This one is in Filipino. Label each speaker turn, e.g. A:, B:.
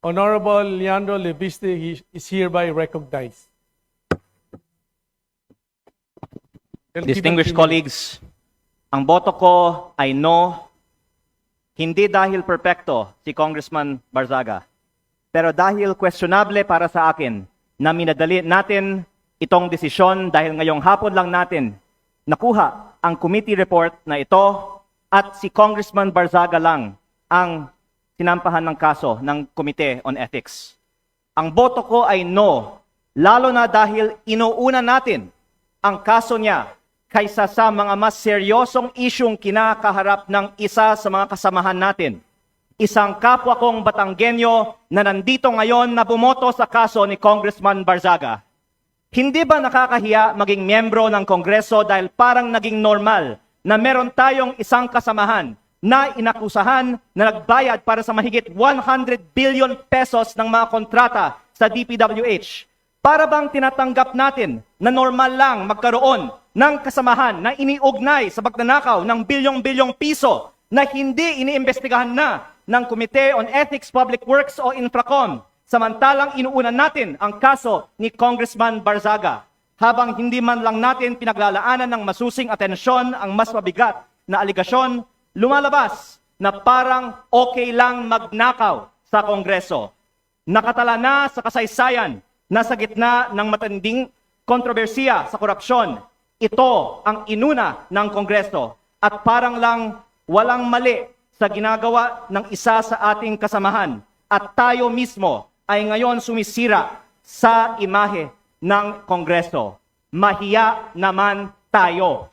A: Honorable Leandro Leviste is hereby recognized.
B: Distinguished colleagues, ang boto ko ay no, hindi dahil perpekto si Congressman Barzaga, pero dahil questionable para sa akin na minadali natin itong desisyon dahil ngayong hapon lang natin nakuha ang committee report na ito at si Congressman Barzaga lang ang sinampahan ng kaso ng Committee on Ethics. Ang boto ko ay no, lalo na dahil inuuna natin ang kaso niya kaysa sa mga mas seryosong isyong kinakaharap ng isa sa mga kasamahan natin. Isang kapwa kong Batanggenyo na nandito ngayon na bumoto sa kaso ni Congressman Barzaga. Hindi ba nakakahiya maging miyembro ng Kongreso dahil parang naging normal na meron tayong isang kasamahan na inakusahan na nagbayad para sa mahigit 100 billion pesos ng mga kontrata sa DPWH? Para bang tinatanggap natin na normal lang magkaroon ng kasamahan na iniugnay sa pagnanakaw ng bilyong-bilyong piso na hindi iniimbestigahan na ng Committee on Ethics, Public Works o Infracom, samantalang inuunan natin ang kaso ni Congressman Barzaga, habang hindi man lang natin pinaglalaanan ng masusing atensyon ang mas mabigat na aligasyon, lumalabas na parang okay lang magnakaw sa Kongreso. Nakatala na sa kasaysayan na sa gitna ng matinding kontrobersiya sa korupsyon, ito ang inuna ng Kongreso at parang lang walang mali sa ginagawa ng isa sa ating kasamahan at tayo mismo ay ngayon sumisira sa imahe ng Kongreso. Mahiya naman tayo.